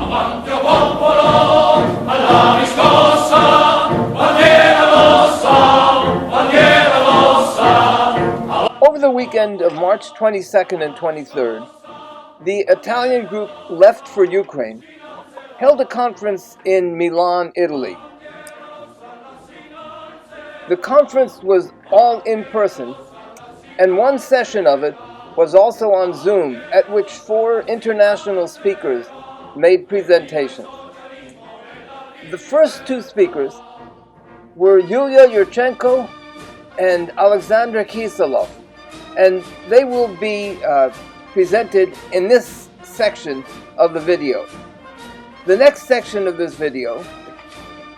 Avanti o popolo, alla riscossa, bandiera rossa, bandiera rossa. Over the weekend of March 22nd and 23rd, the Italian group Left for Ukraine held a conference in Milan, Italy. The conference was all in person, and one session of it was also on Zoom, at which 4 international speakers made presentations. The first 2 speakers were Yulia Yurchenko and Alexander Kyselov, and they will be presented in this section of the video. The next section of this video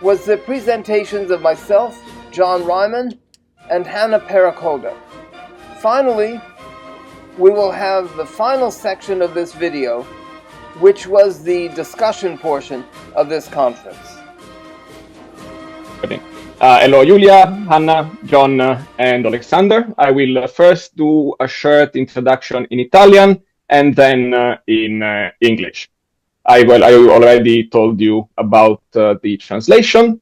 was the presentations of myself, John Reimann, and Hannah Perekhoda. Finally, we will have the final section of this video, which was the discussion portion of this conference. Hello, Yulia, Hannah, John, and Alexander. I will first do a short introduction in Italian and then in English. I already told you about the translation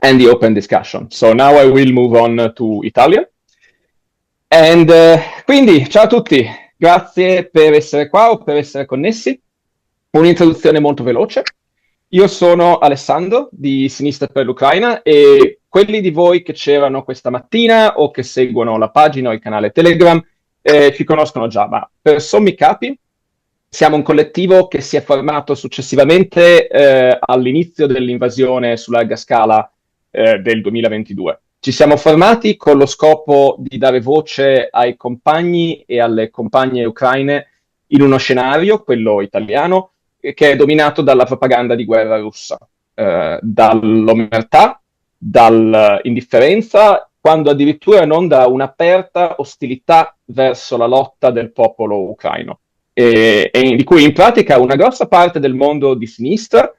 and the open discussion. So now I will move on to Italian. And quindi, ciao a tutti, grazie per essere qua o per essere connessi. Un'introduzione molto veloce. Io sono Alessandro di Sinistra per l'Ucraina e quelli di voi che c'erano questa mattina o che seguono la pagina o il canale Telegram ci conoscono già, ma per sommi capi siamo un collettivo che si è formato successivamente all'inizio dell'invasione su larga scala del 2022. Ci siamo formati con lo scopo di dare voce ai compagni e alle compagne ucraine in uno scenario, quello italiano, che è dominato dalla propaganda di guerra russa, dall'omertà, dall'indifferenza, quando addirittura non da un'aperta ostilità verso la lotta del popolo ucraino, e di cui in pratica una grossa parte del mondo di sinistra,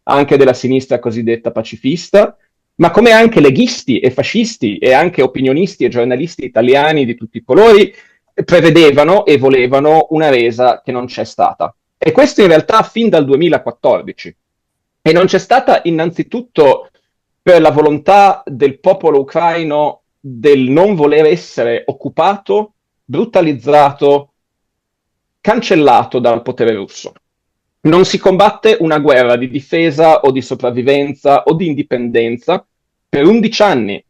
anche della sinistra cosiddetta pacifista, ma come anche leghisti e fascisti e anche opinionisti e giornalisti italiani di tutti i colori prevedevano e volevano una resa che non c'è stata. E questo in realtà fin dal 2014. E non c'è stata innanzitutto per la volontà del popolo ucraino del non voler essere occupato, brutalizzato, cancellato dal potere russo. Non si combatte una guerra di difesa o di sopravvivenza o di indipendenza per 11 anni,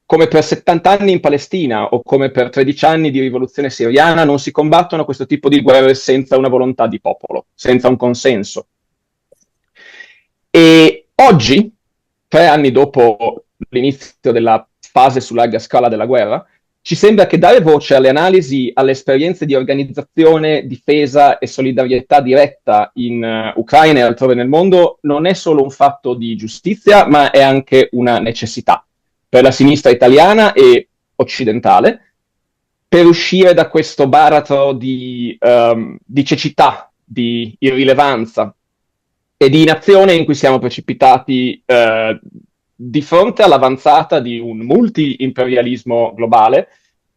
come per 70 anni in Palestina o come per 13 anni di rivoluzione siriana. Non si combattono questo tipo di guerre senza una volontà di popolo, senza un consenso. E oggi, 3 anni dopo l'inizio della fase su larga scala della guerra, ci sembra che dare voce alle analisi, alle esperienze di organizzazione, difesa e solidarietà diretta in Ucraina e altrove nel mondo non è solo un fatto di giustizia, ma è anche una necessità per la sinistra italiana e occidentale, per uscire da questo baratro di cecità, di irrilevanza e di inazione in cui siamo precipitati di fronte all'avanzata di un multi-imperialismo globale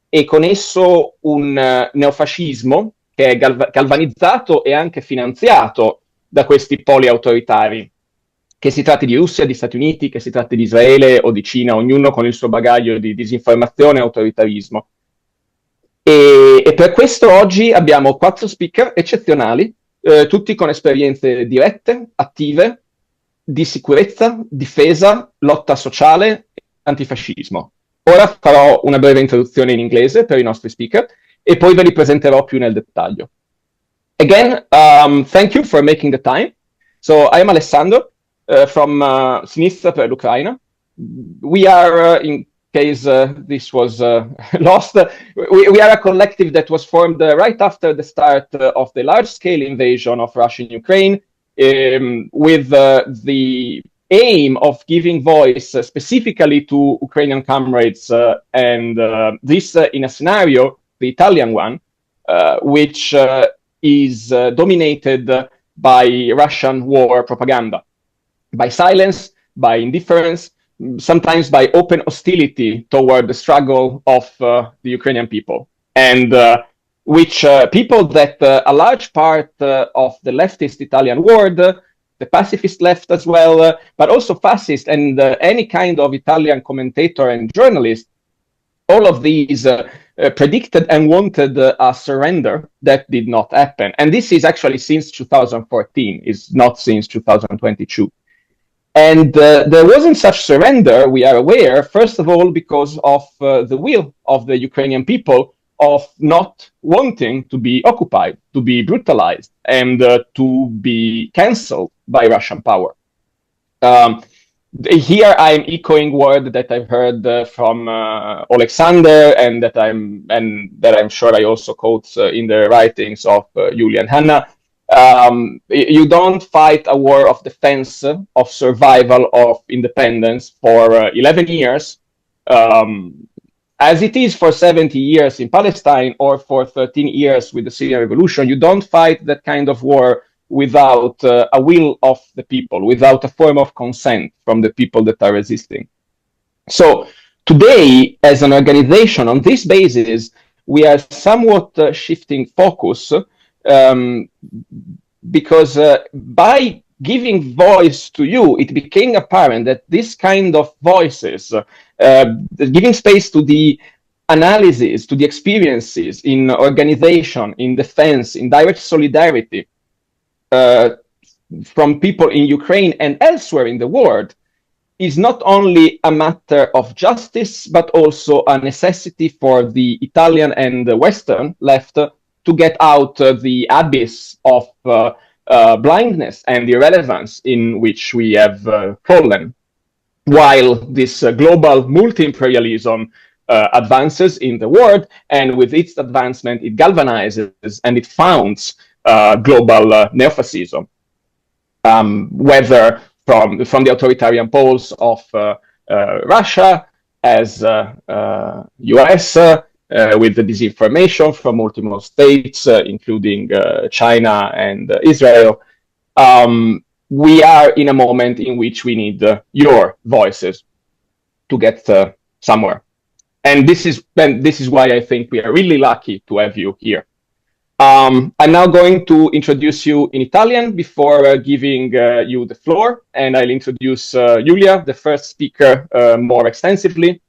e con esso un neofascismo che è galvanizzato e anche finanziato da questi poli autoritari, che si tratti di Russia, di Stati Uniti, che si tratti di Israele o di Cina, ognuno con il suo bagaglio di disinformazione e autoritarismo. E per questo oggi abbiamo 4 speaker eccezionali, tutti con esperienze dirette, attive, di sicurezza, difesa, lotta sociale e antifascismo. Ora farò una breve introduzione in inglese per i nostri speaker e poi ve li presenterò più nel dettaglio. Again, thank you for making the time. So I am Alessandro from Sinistra per l'Ucraina. We are, in case this was lost, we are a collective that was formed right after the start of the large-scale invasion of Russia in Ukraine, with the aim of giving voice specifically to Ukrainian comrades, and this in a scenario, the Italian one, which is dominated by Russian war propaganda, by silence, by indifference, sometimes by open hostility toward the struggle of the Ukrainian people. And which people that a large part of the leftist Italian world the pacifist left as well, but also fascist and any kind of Italian commentator and journalist. All of these predicted and wanted a surrender that did not happen. And this is actually since 2014, is not since 2022. And there wasn't such surrender, we are aware, first of all, because of the will of the Ukrainian people of not wanting to be occupied, to be brutalized, and to be cancelled by Russian power. Here I'm echoing word that I've heard from Alexander, and that I'm sure I also quote in the writings of Yulia and Hannah. You don't fight a war of defense, of survival, of independence for 11 years, as it is for 70 years in Palestine or for 13 years with the Syrian revolution. You don't fight that kind of war without a will of the people, without a form of consent from the people that are resisting. So today, as an organization, on this basis, we are somewhat shifting focus, because by giving voice to you, it became apparent that this kind of voices, giving space to the analysis, to the experiences in organization, in defense, in direct solidarity, from people in Ukraine and elsewhere in the world, is not only a matter of justice, but also a necessity for the Italian and the Western left to get out the abyss of blindness and irrelevance in which we have fallen. While this global multi-imperialism advances in the world, and with its advancement, it galvanizes and it founds global neofascism, whether from the authoritarian poles of Russia, as US, with the disinformation from multiple states, including China and Israel. We are in a moment in which we need your voices to get somewhere. And this is why I think we are really lucky to have you here. I'm now going to introduce you in Italian before giving you the floor, and I'll introduce Yulia, the first speaker, more extensively,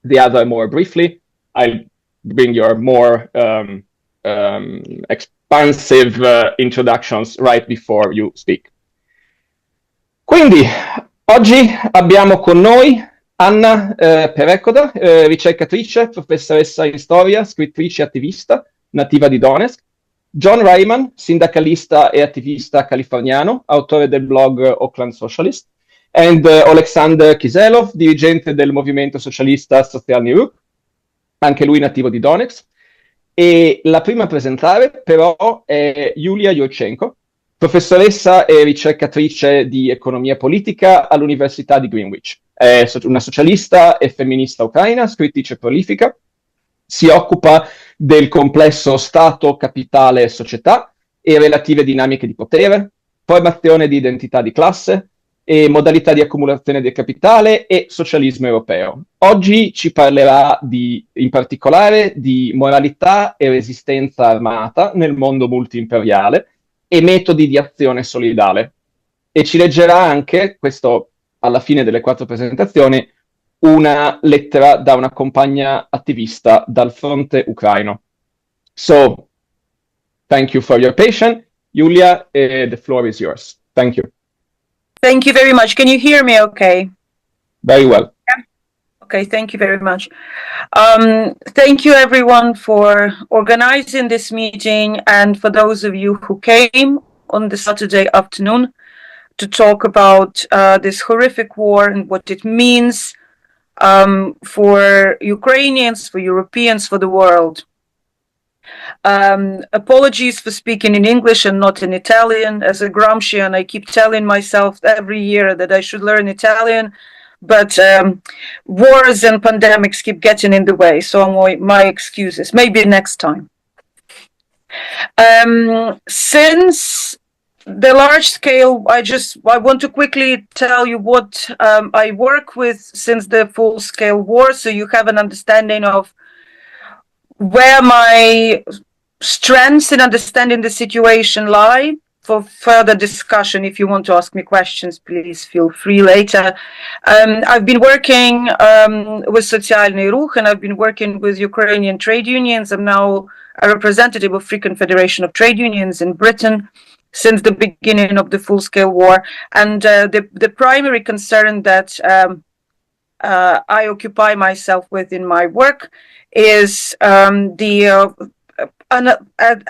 the other more briefly. I'll bring your more expansive introductions right before you speak. Quindi, oggi abbiamo con noi Hannah Perekhoda, ricercatrice, professoressa in storia, scrittrice e attivista, nativa di Donetsk, John Reimann, sindacalista e attivista californiano, autore del blog Oakland Socialist, and Alexander Kyselov, dirigente del movimento socialista Socialny Ruch, anche lui nativo di Donetsk. E la prima a presentare però è Yulia Yurchenko, professoressa e ricercatrice di economia politica all'Università di Greenwich. È una socialista e femminista ucraina, scrittrice prolifica, si occupa del complesso Stato, capitale e società e relative dinamiche di potere, formazione di identità di classe e modalità di accumulazione del capitale e socialismo europeo. Oggi ci parlerà in particolare di moralità e resistenza armata nel mondo multiimperiale e metodi di azione solidale. E ci leggerà anche, questo alla fine delle 4 presentazioni, una lettera da una compagna attivista dal fronte ucraino. So, thank you for your patience. Yulia, the floor is yours. Thank you. Thank you very much. Can you hear me okay? Very well. Yeah. Okay, thank you very much. Thank you everyone for organizing this meeting, and for those of you who came on the Saturday afternoon to talk about this horrific war and what it means for Ukrainians, for Europeans, for the world. Apologies for speaking in English and not in Italian. As a Gramscian, I keep telling myself every year that I should learn Italian, but wars and pandemics keep getting in the way, so my excuses. Maybe next time. Since the large scale, I want to quickly tell you what I work with since the full-scale war, so you have an understanding of where my strengths in understanding the situation lie. for further discussion. If you want to ask me questions, please feel free later. I've been working with Socialny Ruch, and I've been working with Ukrainian trade unions. I'm now a representative of Free Confederation of Trade Unions in Britain since the beginning of the full-scale war. And the primary concern that I occupy myself with in my work is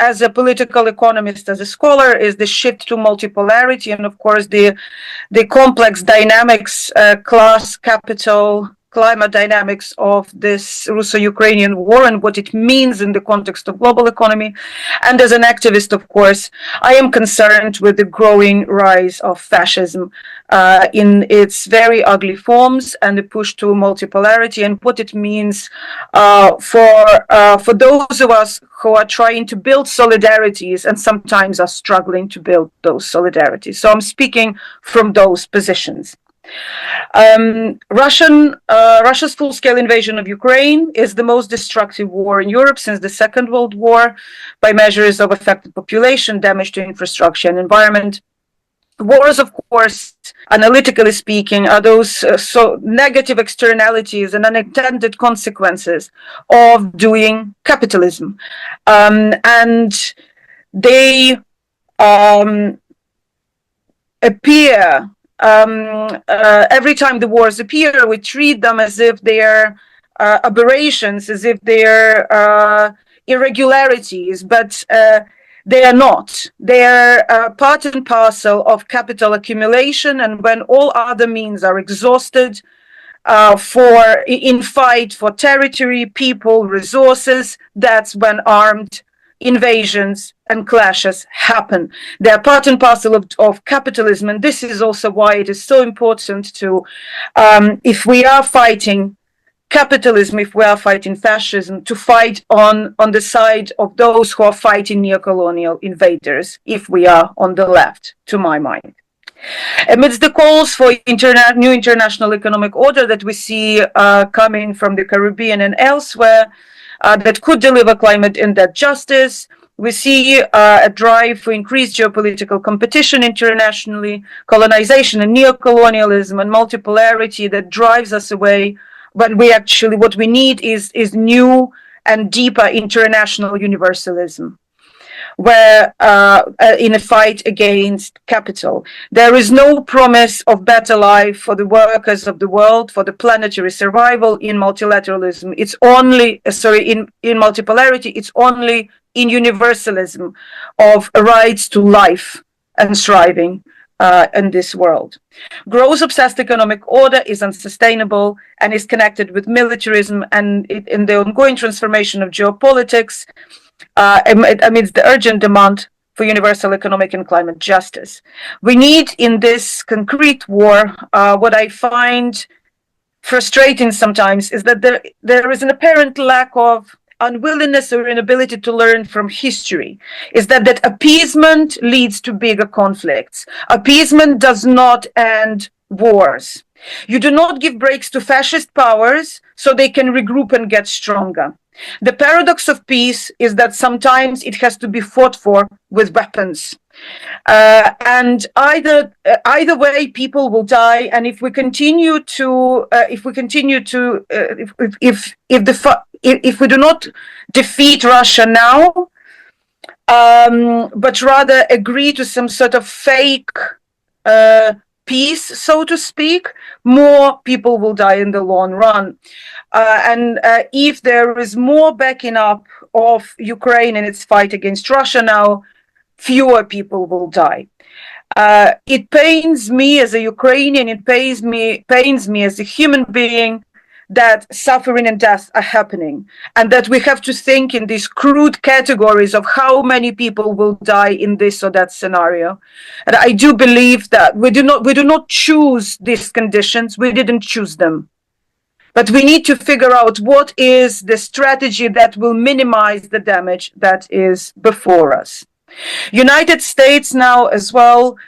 as a political economist, as a scholar, is the shift to multipolarity, and of course the complex dynamics, class, capital, climate dynamics of this Russo-Ukrainian war and what it means in the context of global economy. And as an activist, of course, I am concerned with the growing rise of fascism in its very ugly forms and the push to multipolarity and what it means for those of us who are trying to build solidarities and sometimes are struggling to build those solidarities. So I'm speaking from those positions. Russia's full-scale invasion of Ukraine is the most destructive war in Europe since the Second World War by measures of affected population, damage to infrastructure and environment. Wars, of course, analytically speaking, are those so negative externalities and unintended consequences of doing capitalism. And they appear every time the wars appear, we treat them as if they're aberrations, as if they're irregularities, but they are not. They are part and parcel of capital accumulation, and when all other means are exhausted in fight for territory, people, resources, that's when armed invasions and clashes happen. They are part and parcel of capitalism, and this is also why it is so important to, if we are fighting capitalism, if we are fighting fascism, to fight on the side of those who are fighting neocolonial invaders, if we are on the left, to my mind. Amidst the calls for new international economic order that we see coming from the Caribbean and elsewhere, that could deliver climate and debt justice, we see a drive for increased geopolitical competition internationally, colonization and neocolonialism and multipolarity that drives us away when what we need is new and deeper international universalism, where in a fight against capital. There is no promise of better life for the workers of the world, for the planetary survival in multilateralism. It's only, in multipolarity, it's only in universalism of rights to life and thriving in this world. Growth-obsessed economic order is unsustainable and is connected with militarism and in the ongoing transformation of geopolitics amidst the urgent demand for universal economic and climate justice. We need in this concrete war, what I find frustrating sometimes is that there is an apparent lack of unwillingness or inability to learn from history, is that appeasement leads to bigger conflicts. Appeasement does not end wars. You do not give breaks to fascist powers so they can regroup and get stronger. The paradox of peace is that sometimes it has to be fought for with weapons. And either way, people will die. And if we continue to, if we do not defeat Russia now, but rather agree to some sort of fake peace, so to speak, more people will die in the long run. And if there is more backing up of Ukraine in its fight against Russia now, fewer people will die. It pains me as a Ukrainian, it pains me as a human being that suffering and death are happening, and that we have to think in these crude categories of how many people will die in this or that scenario. And I do believe that we do not choose these conditions, we didn't choose them. But we need to figure out what is the strategy that will minimize the damage that is before us. United States now as well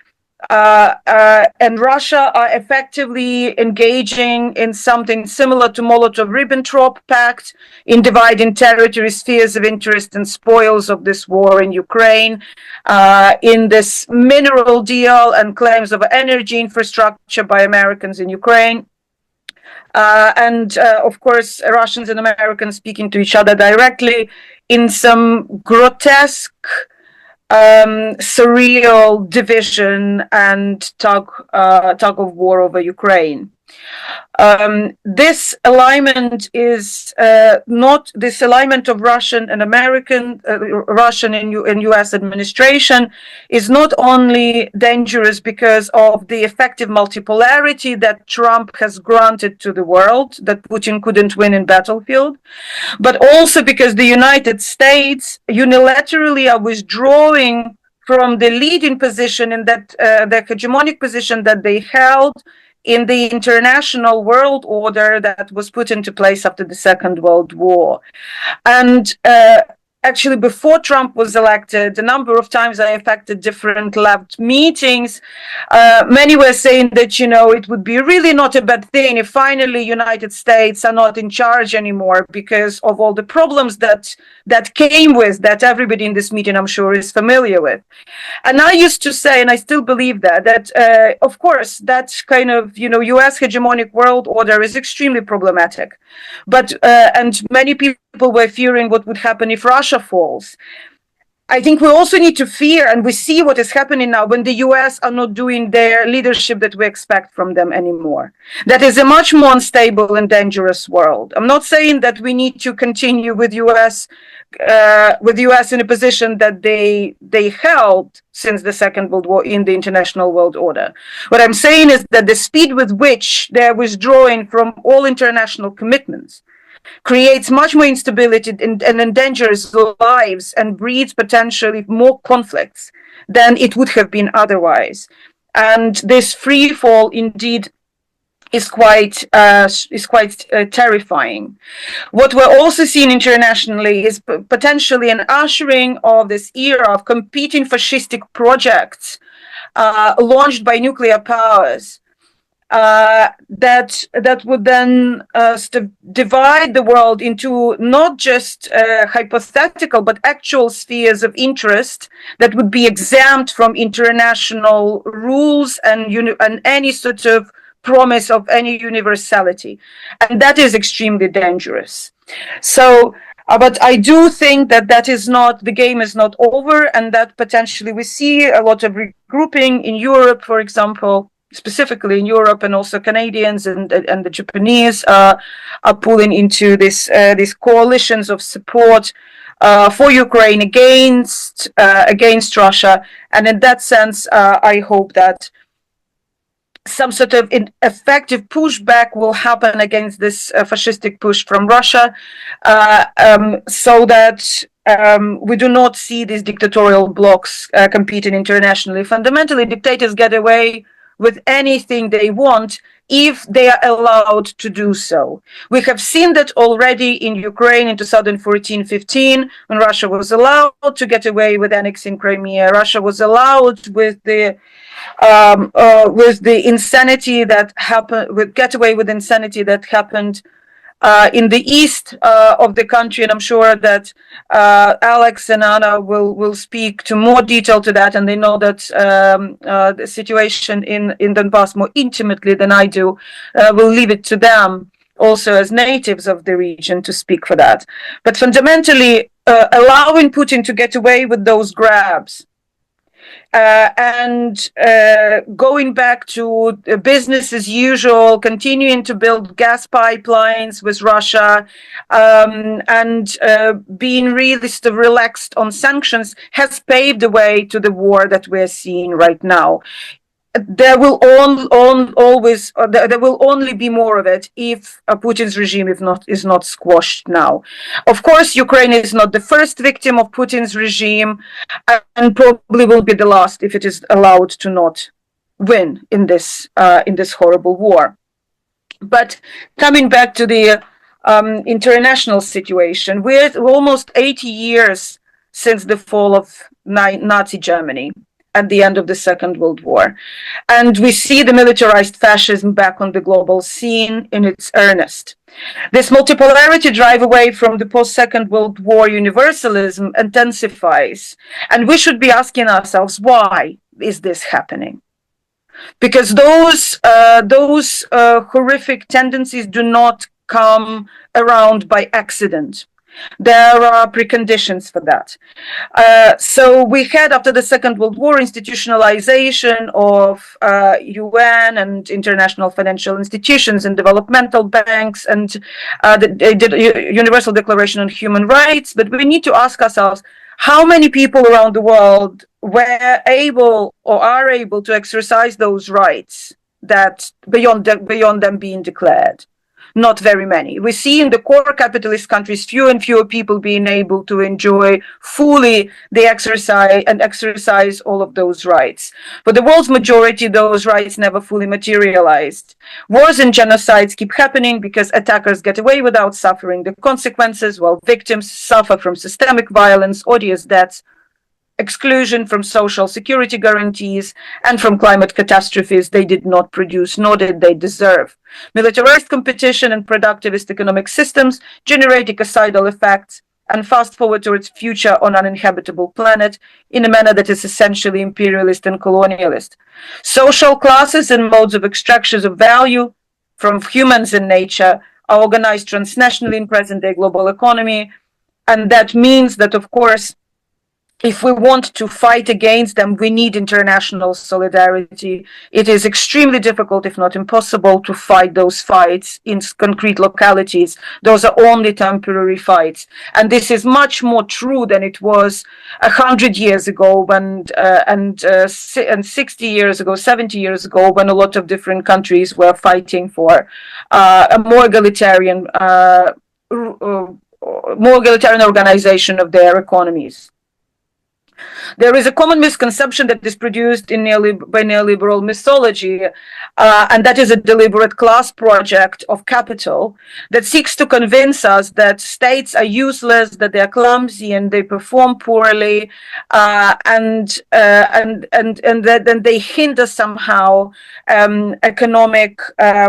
and Russia are effectively engaging in something similar to Molotov-Ribbentrop Pact in dividing territory, spheres of interest, and spoils of this war in Ukraine, in this mineral deal and claims of energy infrastructure by Americans in Ukraine. And of course, Russians and Americans speaking to each other directly in some grotesque, surreal division and tug of war over Ukraine. This alignment is not this alignment of Russian and American, Russian and U.S. administration is not only dangerous because of the effective multipolarity that Trump has granted to the world, that Putin couldn't win in battlefield, but also because the United States unilaterally are withdrawing from the leading position in that the hegemonic position that they held in the international world order that was put into place after the Second World War. And actually, before Trump was elected, a number of times I affected different left meetings. Many were saying that, you know, it would be really not a bad thing if finally United States are not in charge anymore because of all the problems that came with that everybody in this meeting, I'm sure, is familiar with. And I used to say, and I still believe that of course, that kind of, you know, U.S. hegemonic world order is extremely problematic. But, and many people were fearing what would happen if Russia falls. I think we also need to fear, and we see what is happening now when the US are not doing their leadership that we expect from them anymore. That is a much more unstable and dangerous world. I'm not saying that we need to continue with US in a position that they held since the Second World War in the international world order. What I'm saying is that the speed with which they're withdrawing from all international commitments creates much more instability and endangers lives and breeds potentially more conflicts than it would have been otherwise. And this free fall indeed is quite terrifying. What we're also seeing internationally is potentially an ushering of this era of competing fascistic projects launched by nuclear powers. That would then divide the world into not just hypothetical but actual spheres of interest that would be exempt from international rules and any sort of promise of any universality, and that is extremely dangerous. So but I do think that is not, the game is not over, and that potentially we see a lot of regrouping in Europe, for example, specifically in Europe, and also Canadians and the Japanese are pulling into these coalitions of support for Ukraine against Russia. And in that sense, I hope that some sort of effective pushback will happen against this fascistic push from Russia, so that we do not see these dictatorial blocs competing internationally. Fundamentally, dictators get away with anything they want if they are allowed to do so. We have seen that already in Ukraine in 2014-15, when Russia was allowed to get away with annexing Crimea. Russia was allowed with the insanity that happened, get away with insanity that happened in the east of the country, and I'm sure that Alex and Anna will speak to more detail to that, and they know that the situation in Donbass more intimately than I do. We'll leave it to them also as natives of the region to speak for that. But fundamentally, allowing Putin to get away with those grabs and going back to business as usual, continuing to build gas pipelines with Russia, and being really sort of relaxed on sanctions has paved the way to the war that we're seeing right now. There will only be more of it if Putin's regime is not squashed now. Of course, Ukraine is not the first victim of Putin's regime, and probably will be the last if it is allowed to not win in this horrible war. But coming back to the international situation, we're almost 80 years since the fall of Nazi Germany. at the end of the Second World War. And we see the militarized fascism back on the global scene in its earnest. This multipolarity drive away from the post-Second World War universalism intensifies. And we should be asking ourselves, why is this happening? Because those horrific tendencies do not come around by accident. There are preconditions for that. So we had, after the Second World War, institutionalization of UN and international financial institutions and developmental banks and the Universal Declaration on Human Rights. But we need to ask ourselves, how many people around the world were able or are able to exercise those rights that beyond them being declared? Not very many. We see in the core capitalist countries fewer and fewer people being able to enjoy fully the exercise all of those rights. For the world's majority, those rights never fully materialized. Wars and genocides keep happening because attackers get away without suffering the consequences, while victims suffer from systemic violence, odious deaths, exclusion from social security guarantees, and from climate catastrophes they did not produce, nor did they deserve. Militarized competition and productivist economic systems generate ecocidal effects and fast forward towards future on an uninhabitable planet in a manner that is essentially imperialist and colonialist. Social classes and modes of extraction of value from humans and nature are organized transnationally in present-day global economy, and that means that, of course, if we want to fight against them, we need international solidarity. It is extremely difficult, if not impossible, to fight those fights in concrete localities. Those are only temporary fights. And this is much more true than it was 100 years ago and 60 years ago, 70 years ago, when a lot of different countries were fighting for a more egalitarian organization of their economies. There is a common misconception that is produced by neoliberal mythology, and that is a deliberate class project of capital that seeks to convince us that states are useless, that they are clumsy, and they perform poorly, and that they hinder somehow economic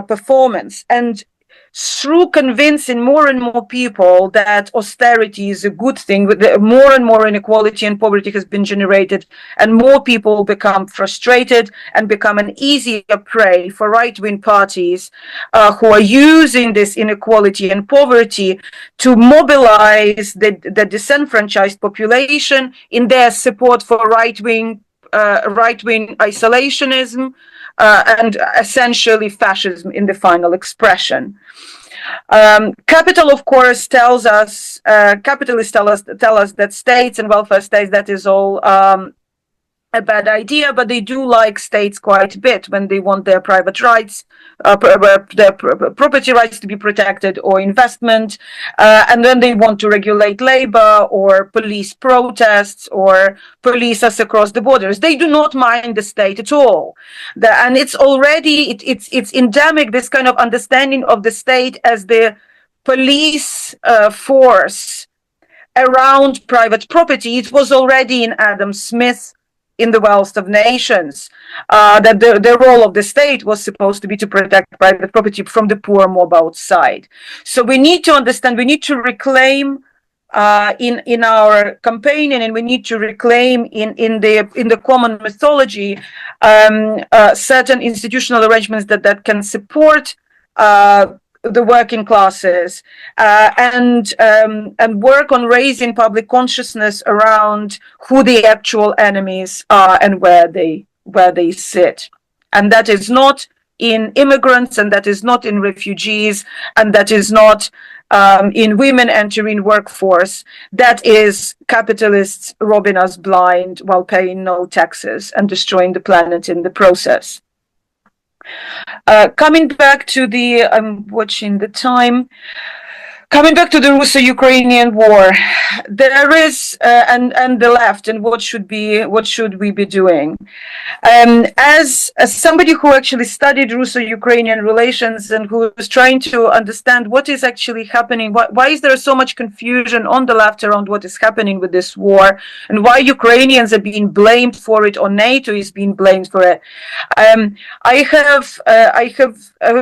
performance. And through convincing more and more people that austerity is a good thing, more and more inequality and poverty has been generated, and more people become frustrated and become an easier prey for right-wing parties who are using this inequality and poverty to mobilize the disenfranchised population in their support for right-wing isolationism, and essentially fascism in the final expression. Capital, of course, tells us, capitalists tell us that states and welfare states, that is all a bad idea, but they do like states quite a bit when they want their private rights, their property rights to be protected, or investment, and then they want to regulate labor or police protests or police us across the borders. They do not mind the state at all, and it's already it's endemic, this kind of understanding of the state as the police force around private property. It was already in Adam Smith in The Wealth of Nations, that the role of the state was supposed to be to protect private property from the poor mob outside. So we need to understand, we need to reclaim in our campaigning, and we need to reclaim in the common mythology certain institutional arrangements that can support the working classes, and work on raising public consciousness around who the actual enemies are and where they sit. And that is not in immigrants, and that is not in refugees, and that is not in women entering workforce. That is capitalists robbing us blind while paying no taxes and destroying the planet in the process. Coming back to I'm watching the time. Coming back to the Russo-Ukrainian war, there is and the left, and what should we be doing? As somebody who actually studied Russo-Ukrainian relations and who was trying to understand what is actually happening, why is there so much confusion on the left around what is happening with this war, and why Ukrainians are being blamed for it, or NATO is being blamed for it. I have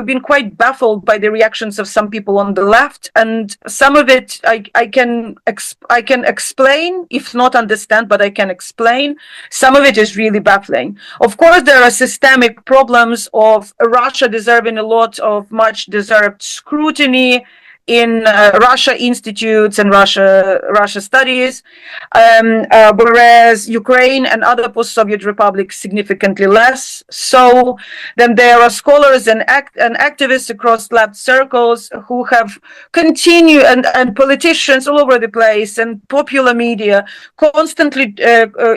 been quite baffled by the reactions of some people on the left, and some of it I can explain, if not understand, but I can explain. Some of it is really baffling. Of course, there are systemic problems of Russia deserving a lot of much deserved scrutiny in Russia institutes and Russia studies, whereas Ukraine and other post-Soviet republics significantly less. So then there are scholars and activists across left circles who have continued, and politicians all over the place, and popular media constantly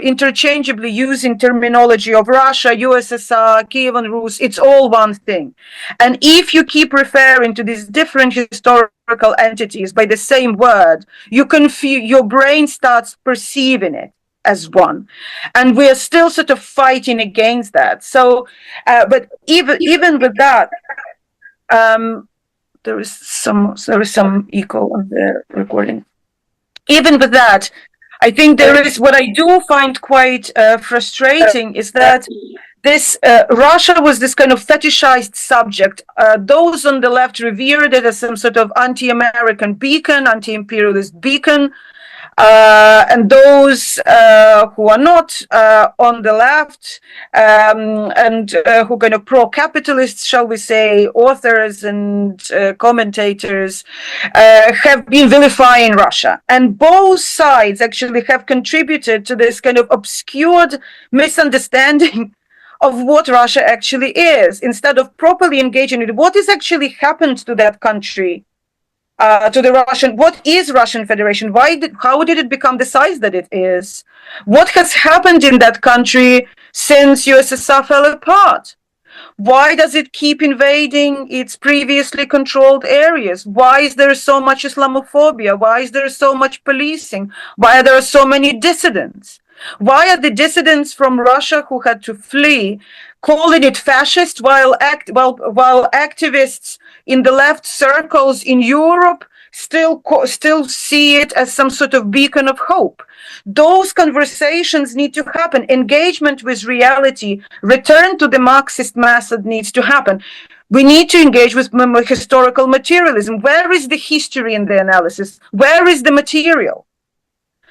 interchangeably using terminology of Russia, USSR, Kievan Rus. It's all one thing. And if you keep referring to these different historical entities by the same word, your brain starts perceiving it as one, and we are still sort of fighting against that. So, but even with that, there is some echo on the recording. Even with that, I think there is, what I do find quite frustrating is that this Russia was this kind of fetishized subject. Those on the left revered it as some sort of anti-American beacon, anti-imperialist beacon. And those who are not on the left and who are kind of pro-capitalists, shall we say, authors and commentators, have been vilifying Russia. And both sides actually have contributed to this kind of obscured misunderstanding of what Russia actually is, instead of properly engaging in what has actually happened to that country. To the Russian, what is Russian Federation? How did it become the size that it is? What has happened in that country since USSR fell apart? Why does it keep invading its previously controlled areas? Why is there so much Islamophobia? Why is there so much policing? Why are there so many dissidents? Why are the dissidents from Russia who had to flee calling it fascist, while activists in the left circles in Europe still see it as some sort of beacon of hope? Those conversations need to happen. Engagement with reality, return to the Marxist method needs to happen. We need to engage with historical materialism. Where is the history in the analysis? Where is the material?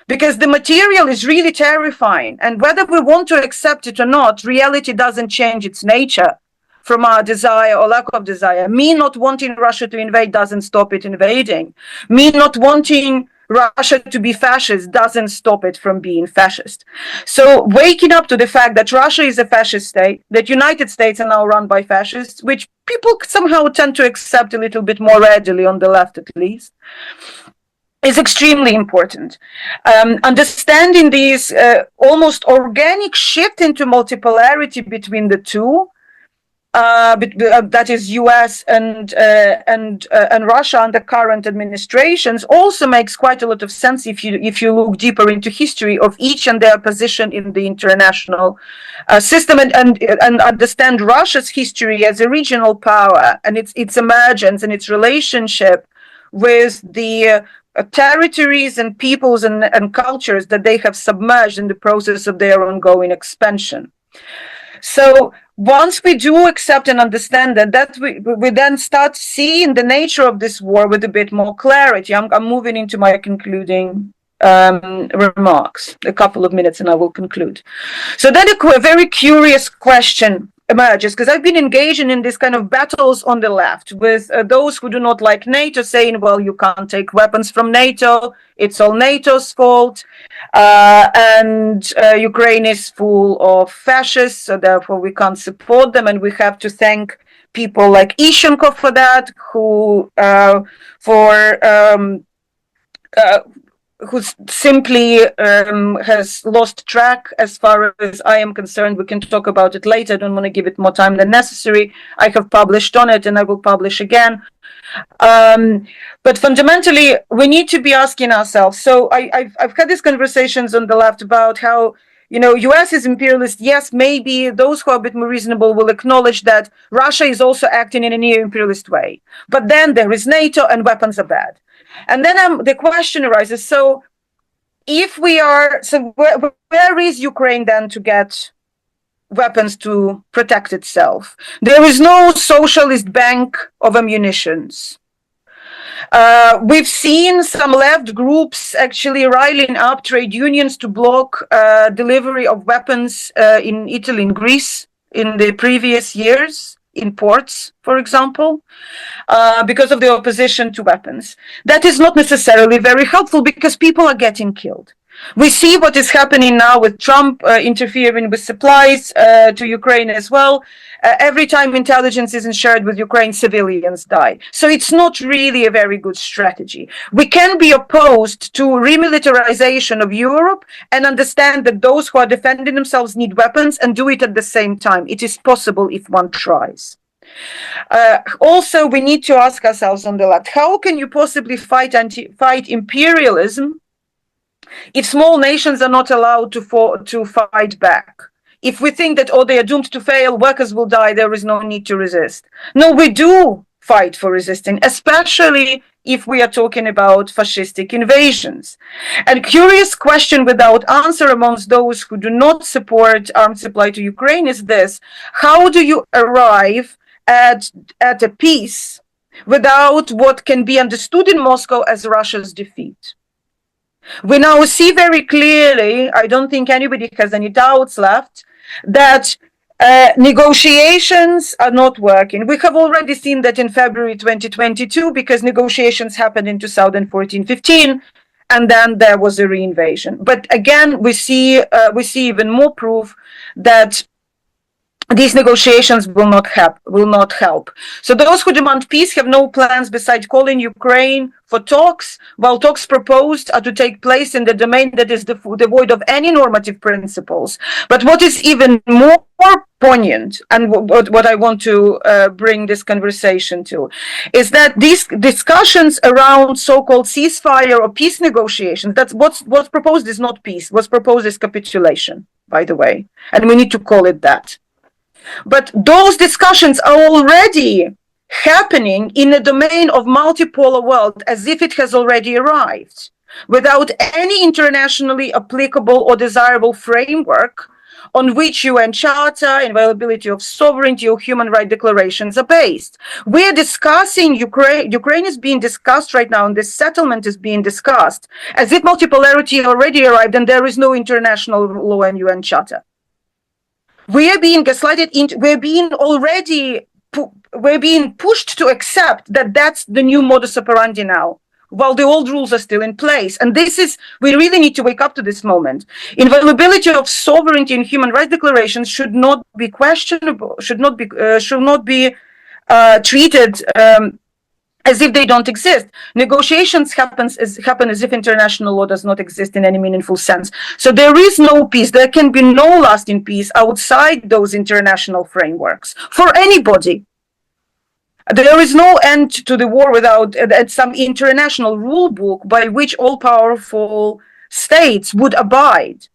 Because the material is really terrifying. And whether we want to accept it or not, reality doesn't change its nature from our desire or lack of desire. Me not wanting Russia to invade doesn't stop it invading. Me not wanting Russia to be fascist doesn't stop it from being fascist. So waking up to the fact that Russia is a fascist state, that United States are now run by fascists, which people somehow tend to accept a little bit more readily, on the left at least, is extremely important. Understanding these almost organic shift into multipolarity between the two, that is US and Russia under current administrations, also makes quite a lot of sense if you look deeper into history of each and their position in the international system, and understand Russia's history as a regional power and its emergence and its relationship with the territories and peoples and cultures that they have submerged in the process of their ongoing expansion. So once we do accept and understand that we then start seeing the nature of this war with a bit more clarity. I'm moving into my concluding remarks, a couple of minutes, and I will conclude. So then a very curious question emerges, because I've been engaging in this kind of battles on the left with those who do not like NATO, saying, well, you can't take weapons from NATO, it's all NATO's fault, and Ukraine is full of fascists, so therefore we can't support them, and we have to thank people like Yurchenko for that, who simply has lost track as far as I am concerned. We can talk about it later. I don't want to give it more time than necessary. I have published on it and I will publish again. But fundamentally, we need to be asking ourselves. So I've had these conversations on the left about how, US is imperialist. Yes, maybe those who are a bit more reasonable will acknowledge that Russia is also acting in a neo-imperialist way. But then there is NATO and weapons are bad. And then the question arises, so where is Ukraine then to get weapons to protect itself? There is no socialist bank of ammunitions. We've seen some left groups actually riling up trade unions to block delivery of weapons in Italy and Greece in the previous years, in ports, for example, because of the opposition to weapons. That is not necessarily very helpful because people are getting killed. We see what is happening now with Trump interfering with supplies to Ukraine as well. Every time intelligence isn't shared with Ukraine, civilians die. So it's not really a very good strategy. We can be opposed to remilitarization of Europe and understand that those who are defending themselves need weapons and do it at the same time. It is possible if one tries. Also, we need to ask ourselves on the left, how can you possibly fight imperialism if small nations are not allowed to fight back? If we think that, they are doomed to fail, workers will die, there is no need to resist. No, we do fight for resisting, especially if we are talking about fascistic invasions. And curious question without answer amongst those who do not support arms supply to Ukraine is this: how do you arrive at a peace without what can be understood in Moscow as Russia's defeat? We now see very clearly, I don't think anybody has any doubts left, that negotiations are not working. We have already seen that in February 2022, because negotiations happened in 2014-15, and then there was a reinvasion. But again, we see even more proof that these negotiations will not help. So those who demand peace have no plans besides calling Ukraine for talks, while talks proposed are to take place in the domain that is devoid of any normative principles. But what is even more poignant, and what I want to bring this conversation to, is that these discussions around so-called ceasefire or peace negotiations, that's what's proposed is not peace. What's proposed is capitulation, by the way, and we need to call it that. But those discussions are already happening in a domain of multipolar world as if it has already arrived, without any internationally applicable or desirable framework on which UN Charter, inviolability of sovereignty, or human rights declarations are based. We're discussing Ukraine. Ukraine is being discussed right now, and this settlement is being discussed as if multipolarity already arrived and there is no international law and UN Charter. We are being gaslighted into, we're being pushed to accept that that's the new modus operandi now, while the old rules are still in place. And we really need to wake up to this moment. Inviolability of sovereignty and human rights declarations should not be questionable, should not be treated as if they don't exist. Negotiations happen as if international law does not exist in any meaningful sense. So there is no peace. There can be no lasting peace outside those international frameworks for anybody. There is no end to the war without some international rule book by which all powerful states would abide.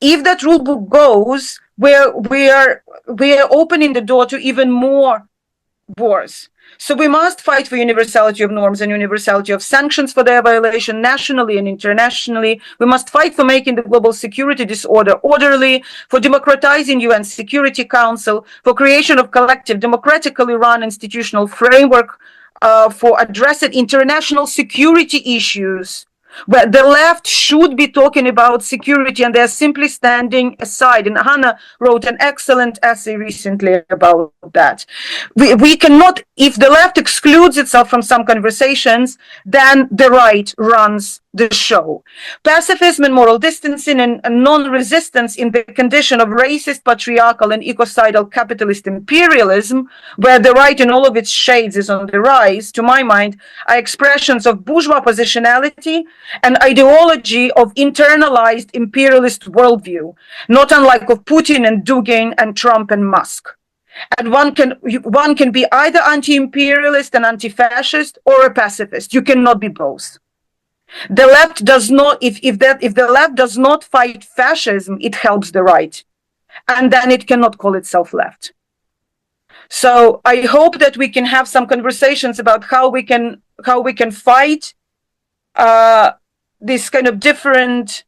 If that rule book goes, we are opening the door to even more wars. So we must fight for universality of norms and universality of sanctions for their violation nationally and internationally. We must fight for making the global security disorder orderly, for democratizing UN Security Council, for creation of collective democratically run institutional framework for addressing international security issues, where the left should be talking about security and they're simply standing aside. And Hannah wrote an excellent essay recently about that. We cannot, if the left excludes itself from some conversations, then the right runs the show. Pacifism and moral distancing and non-resistance in the condition of racist, patriarchal and ecocidal capitalist imperialism, where the right in all of its shades is on the rise, to my mind, are expressions of bourgeois positionality and ideology of internalized imperialist worldview, not unlike of Putin and Dugin and Trump and Musk. And one can be either anti-imperialist and anti-fascist or a pacifist. You cannot be both. The left does not, if the left does not fight fascism, it helps the right. And then it cannot call itself left. So I hope that we can have some conversations about how we can fight these kind of different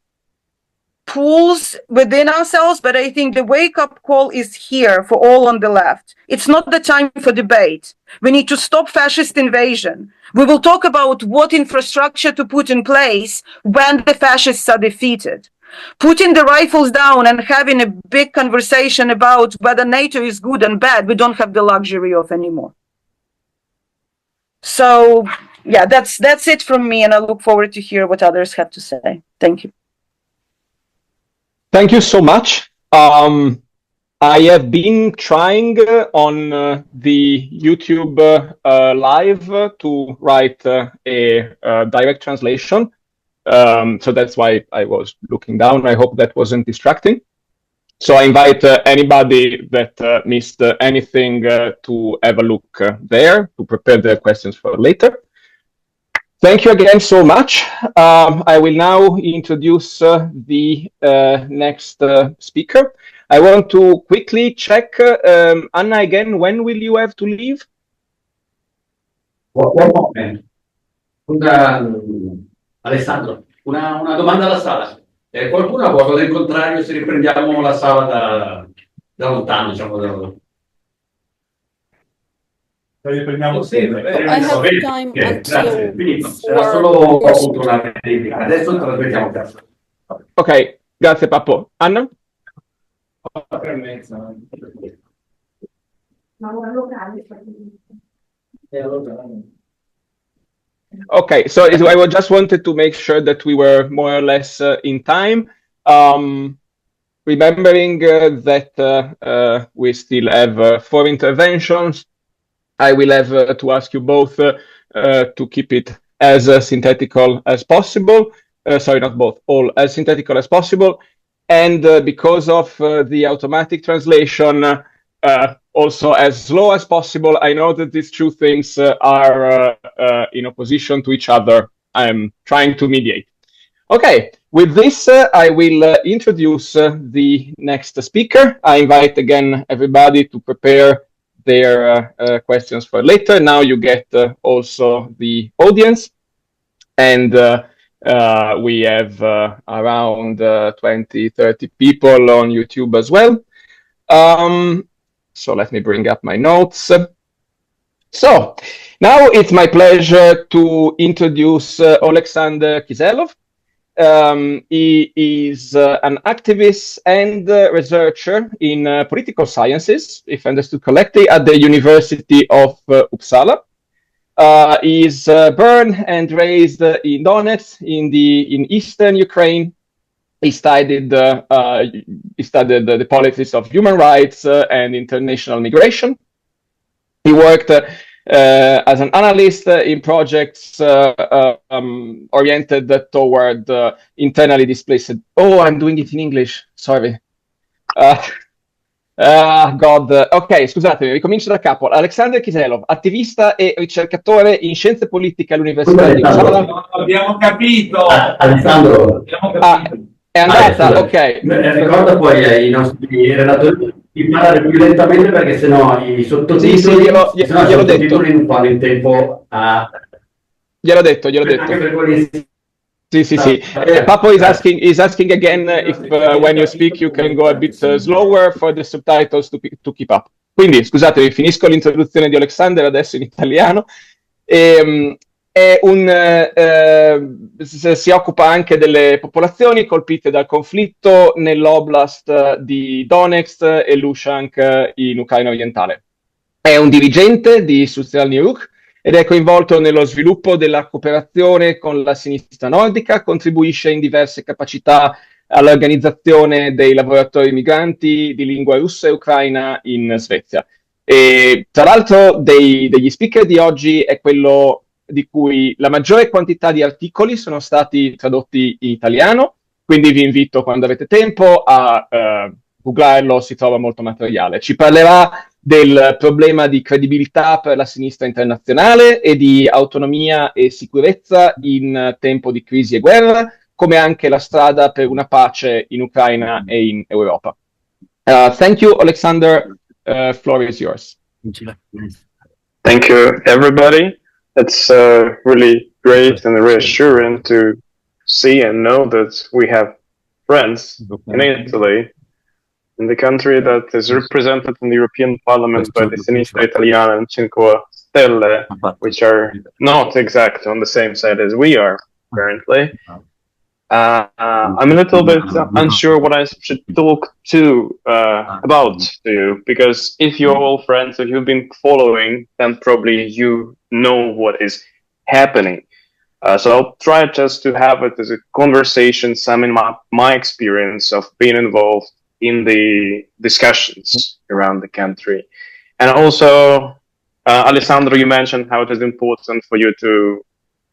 pools within ourselves. But I think the wake-up call is here for all on the left. It's not the time for debate. We need to stop fascist invasion. We will talk about what infrastructure to put in place when the fascists are defeated. Putting the rifles down and having a big conversation about whether NATO is good and bad, we don't have the luxury of anymore. So, yeah, that's it from me, and I look forward to hear what others have to say. Thank you. Thank you so much. I have been trying on the YouTube live to write a direct translation. So that's why I was looking down. I hope that wasn't distracting. So I invite anybody that missed anything to have a look there to prepare their questions for later. Thank you again so much. I will now introduce the next speaker. I want to quickly check, Anna, again, when will you have to leave? One moment. Alessandro, una domanda alla sala. Qualcuno ha qualcosa del contrario se riprendiamo la sala da lontano, diciamo? Riprendiamo sempre. I have time Grazie, until finito. Era solo appunto una verifica. Adesso trasmettiamo terzo. Ok, grazie Pappo. Anna? Okay, so I just wanted to make sure that we were more or less in time. Remembering that we still have 4 interventions, I will have to ask you both to keep it as synthetical as possible. Sorry, not both, all as synthetical as possible. And because of the automatic translation, also as slow as possible. I know that these two things are in opposition to each other. I'm trying to mediate. Okay, with this, I will introduce the next speaker. I invite again everybody to prepare their questions for later. Now you get also the audience, and we have around 20-30 people on YouTube as well. So let me bring up my notes. So now it's my pleasure to introduce Alexander Kyselov. He is an activist and researcher in political sciences, if understood correctly, at the University of Uppsala. He is born and raised in Donetsk in eastern Ukraine. He studied the politics of human rights and international migration. He worked as an analyst in projects oriented toward internally displaced. Oh, I'm doing it in English. Sorry. God. Ok, scusatemi, ricomincio da capo. Alexander Kyselov, attivista e ricercatore in scienze politiche all'Università di Uppsala. Abbiamo capito. Alessandro. Abbiamo capito. È andata, ok. Ricorda poi ai nostri relatori di parlare più lentamente perché sennò i sottotitoli, gliel'ho detto. Non fanno in tempo a... Gliel'ho detto. Anche per quelli... Sì. Papo is asking again if when you speak you can go a bit slower for the subtitles to keep up. Quindi, scusate, finisco l'introduzione di Alexander adesso in italiano. Si occupa anche delle popolazioni colpite dal conflitto nell'oblast di Donetsk e Lushansk in Ucraina orientale. È un dirigente di Socialny Ruch ed è coinvolto nello sviluppo della cooperazione con la sinistra nordica, contribuisce in diverse capacità all'organizzazione dei lavoratori migranti di lingua russa e ucraina in Svezia. E tra l'altro degli speaker di oggi è quello di cui la maggiore quantità di articoli sono stati tradotti in italiano, quindi vi invito, quando avete tempo, a googlarlo, si trova molto materiale. Ci parlerà del problema di credibilità per la sinistra internazionale e di autonomia e sicurezza in tempo di crisi e guerra, come anche la strada per una pace in Ucraina e in Europa. Thank you, Alexander. Floor is yours. Thank you, everybody. It's really great and reassuring to see and know that we have friends in Italy, in the country that is represented in the European Parliament by the Sinistra Italiana and Cinque Stelle, which are not exactly on the same side as we are currently. I'm a little bit unsure what I should talk about to you, because if you're all friends, if you've been following, then probably you know what is happening. So I'll try just to have it as a conversation, summing up my experience of being involved in the discussions around the country. And also, Alessandro, you mentioned how it is important for you to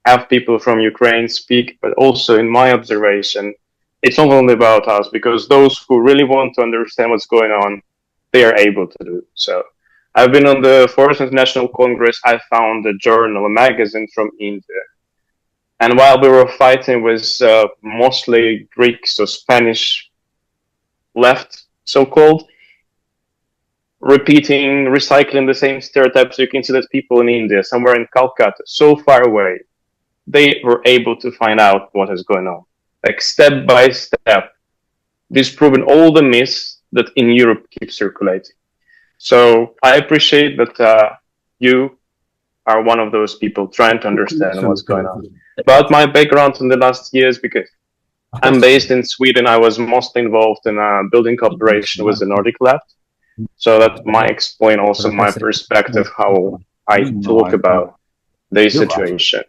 have people from Ukraine speak, but also in my observation, it's not only about us, because those who really want to understand what's going on, they are able to do so. I've been on the Fourth International Congress. I found a journal, a magazine from India. And while we were fighting with mostly Greeks or Spanish left, so-called, recycling the same stereotypes, you can see that people in India, somewhere in Calcutta, so far away, they were able to find out what is going on. Like step by step, disproving all the myths that in Europe keep circulating. So I appreciate that you are one of those people trying to understand what's going on. About my background in the last years, because I'm based in Sweden, I was mostly involved in building cooperation with the Nordic left. So that might explain also my perspective, how I talk about the situation.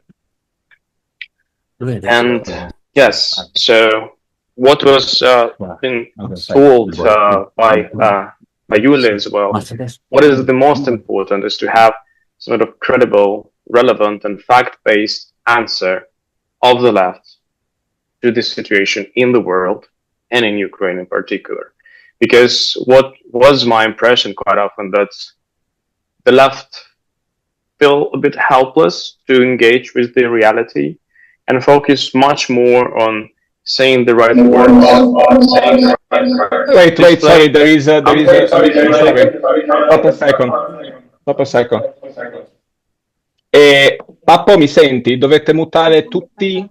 And yes, so what was been told by Yulia as well, what is the most important is to have sort of credible, relevant, and fact-based answer of the left to this situation in the world and in Ukraine in particular. Because what was my impression quite often, that the left feel a bit helpless to engage with the reality and focus much more on saying the right words. Wait, sorry, there is sorry. Stop a second. Pappo, mi senti? Dovete mutare tutti,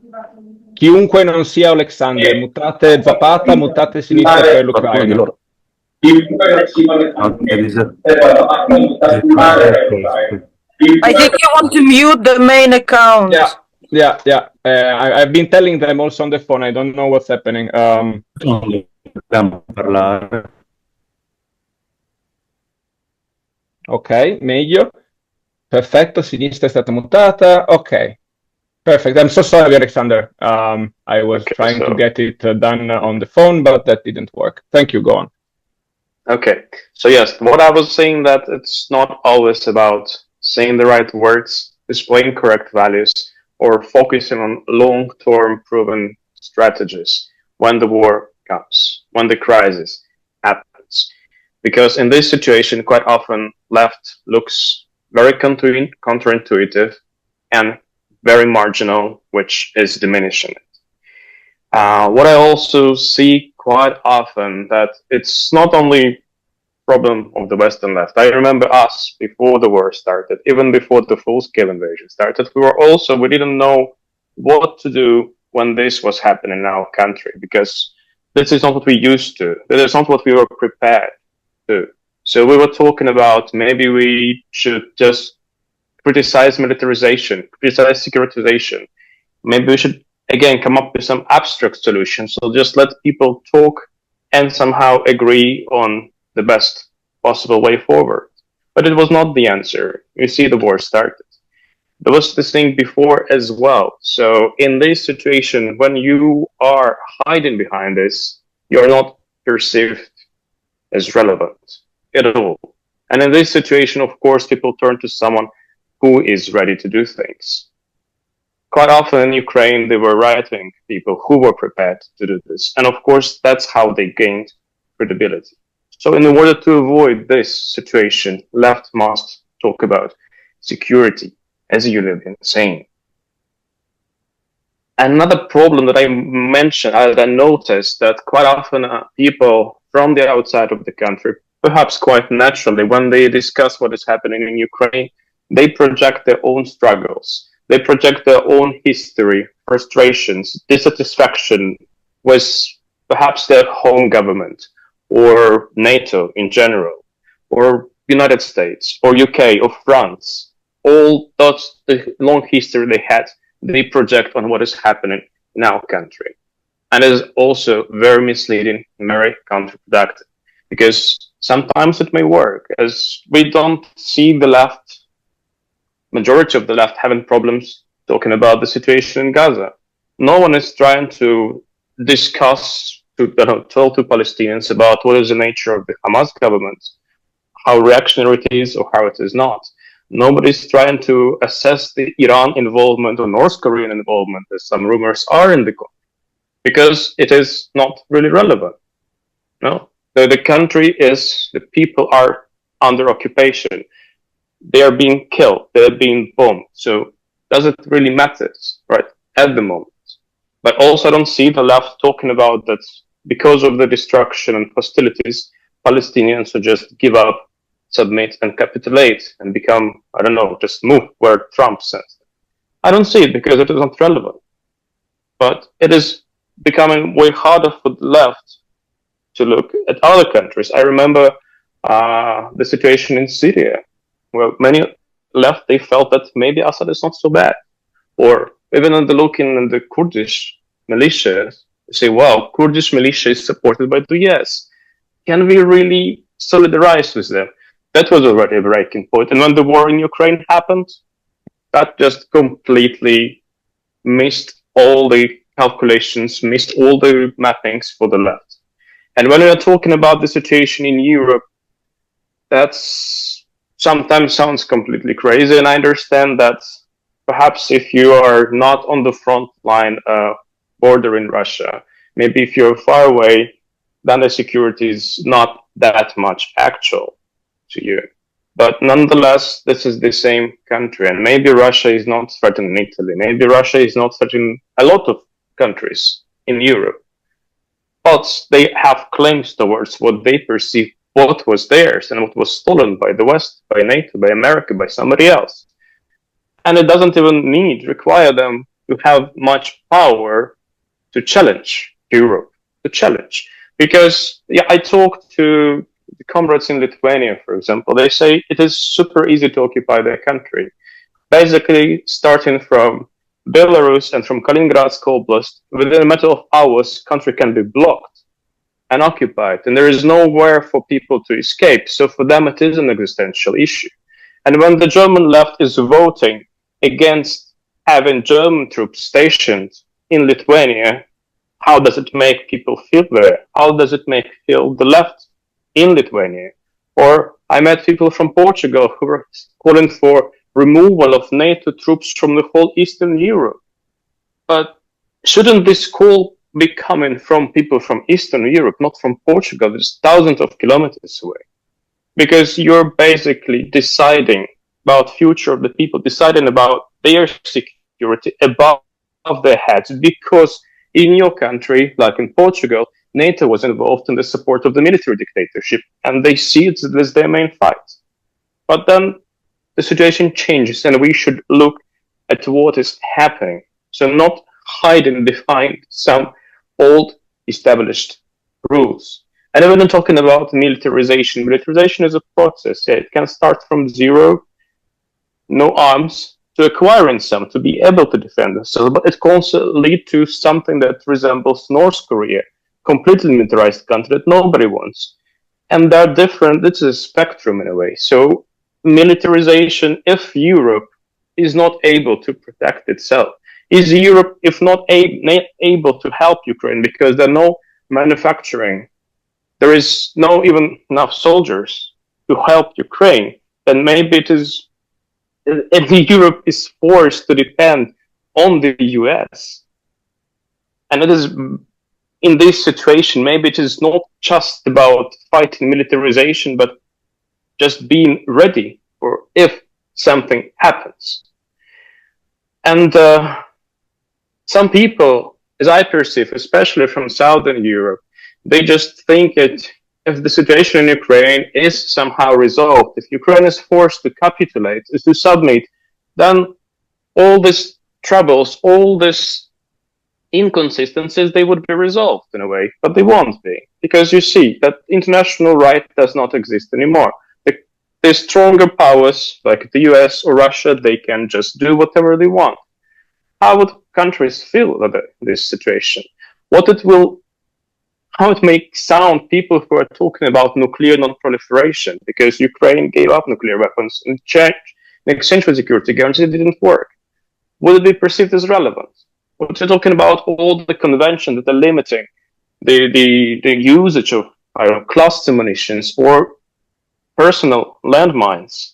chiunque non sia Alexander, mutate Zapata, mutate Sinistra per l'Ucraina. I think you want to mute the main account. Yeah. I've been telling them also on the phone. I don't know what's happening. Ok, meglio. Perfetto, sinistra è stata mutata. Ok. Perfect. I'm so sorry, Alexander. I was trying to get it done on the phone, but that didn't work. Thank you. Go on. Okay. So yes, what I was saying, that it's not always about saying the right words, displaying correct values, or focusing on long-term proven strategies when the war comes, when the crisis happens. Because in this situation, quite often, left looks very counterintuitive and very marginal, which is diminishing it. What I also see quite often, that it's not only problem of the Western left. I remember us before the war started, even before the full-scale invasion started, we didn't know what to do when this was happening in our country, because this is not what we used to. This is not what we were prepared to. So we were talking about maybe we should just criticize militarization, criticize securitization. Maybe we should, again, come up with some abstract solutions. So just let people talk and somehow agree on the best possible way forward. But it was not the answer. You see, the war started. There was this thing before as well. So in this situation, when you are hiding behind this, you're not perceived as relevant at all. And in this situation, of course, people turn to someone who is ready to do things. Quite often in Ukraine, they were right-wing people who were prepared to do this. And of course, that's how they gained credibility. So in order to avoid this situation, left must talk about security, as Yulia has been saying. Another problem that I mentioned, that I noticed that quite often people from the outside of the country, perhaps quite naturally, when they discuss what is happening in Ukraine, they project their own struggles. They project their own history, frustrations, dissatisfaction with perhaps their home government or NATO in general, or United States or UK or France. All those the long history they had, they project on what is happening in our country. And it is also very misleading, very counterproductive, because sometimes it may work, as we don't see the left, majority of the left having problems talking about the situation in Gaza. No one is trying to discuss, to tell to Palestinians about what is the nature of the Hamas government, how reactionary it is or how it is not. Nobody's trying to assess the Iran involvement or North Korean involvement, as some rumors are in the conflict, because it is not really relevant. No, the country is, the people are under occupation. They are being killed. They are being bombed. So does it really matter, right, at the moment? But also I don't see the left talking about that because of the destruction and hostilities, Palestinians should just give up, submit and capitulate and become, I don't know, just move where Trump says. I don't see it because it is not relevant. But it is becoming way harder for the left to look at other countries. I remember the situation in Syria, where many left, they felt that maybe Assad is not so bad. Or even on the looking at the Kurdish militias, they say, wow, Kurdish militia is supported by the US. Can we really solidarize with them? That was already a breaking point. And when the war in Ukraine happened, that just completely missed all the calculations, missed all the mappings for the left. And when we are talking about the situation in Europe, that's sometimes sounds completely crazy. And I understand that perhaps if you are not on the front line border in Russia, maybe if you're far away, then the security is not that much actual to you. But nonetheless, this is the same country. And maybe Russia is not threatening Italy. Maybe Russia is not threatening a lot of countries in Europe. But they have claims towards what they perceive what was theirs and what was stolen by the West, by NATO, by America, by somebody else. And it doesn't even require them to have much power to challenge Europe, to challenge. Because I talked to the comrades in Lithuania, for example. They say it is super easy to occupy their country. Basically, starting from Belarus and from Kaliningradsk Oblast, within a matter of hours, country can be blocked and occupied, and there is nowhere for people to escape. So for them, it is an existential issue. And when the German left is voting against having German troops stationed in Lithuania, how does it make people feel there? How does it make feel the left in Lithuania? Or I met people from Portugal who were calling for removal of NATO troops from the whole Eastern Europe. But shouldn't this call be coming from people from Eastern Europe, not from Portugal, that's thousands of kilometers away? Because you're basically deciding about future of the people, deciding about their security above their heads, because in your country, like in Portugal, NATO was involved in the support of the military dictatorship, and they see it as their main fight. But then the situation changes, and we should look at what is happening. So not hiding behind some old established rules. And even talking about militarization, militarization is a process. It can start from zero, no arms, to acquiring some, to be able to defend themselves. But it can also lead to something that resembles North Korea, completely militarized country that nobody wants. And they're different. It's a spectrum in a way. So militarization, if Europe is not able to protect itself, is Europe, if not able to help Ukraine, because there are no manufacturing, there is no even enough soldiers to help Ukraine, then maybe it is, if Europe is forced to depend on the US. And it is in this situation, maybe it is not just about fighting militarization, but just being ready for if something happens. And some people, as I perceive, especially from Southern Europe, they just think that if the situation in Ukraine is somehow resolved, if Ukraine is forced to capitulate, is to submit, then all these troubles, all these inconsistencies, they would be resolved in a way, but they won't be, because you see that international right does not exist anymore. The stronger powers like the US or Russia, they can just do whatever they want. How would countries feel about this situation? How it may sound people who are talking about nuclear non-proliferation, because Ukraine gave up nuclear weapons in exchange for security guarantees, it didn't work. Will it be perceived as relevant? What you're talking about, all the conventions that are limiting the usage of cluster munitions or personal landmines,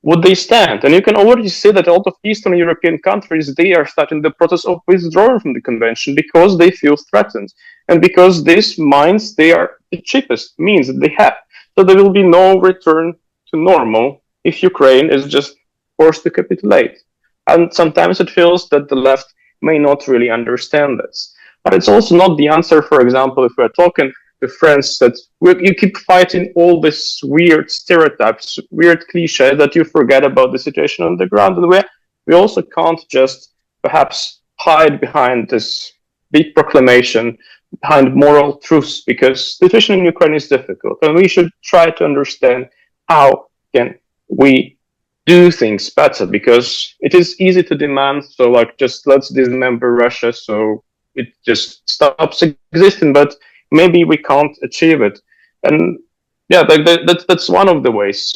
would they stand? And you can already see that a lot of Eastern European countries, they are starting the process of withdrawing from the convention because they feel threatened. And because these mines, they are the cheapest means that they have. So there will be no return to normal if Ukraine is just forced to capitulate. And sometimes it feels that the left may not really understand this. But it's also not the answer, for example, if we're talking to friends that you keep fighting all these weird stereotypes, weird cliches that you forget about the situation on the ground. And we also can't just perhaps hide behind this big proclamation, behind moral truths, because the situation in Ukraine is difficult. And we should try to understand how can we do things better, because it is easy to demand, so like just let's dismember Russia so it just stops existing, but maybe we can't achieve it. And yeah, that's one of the ways,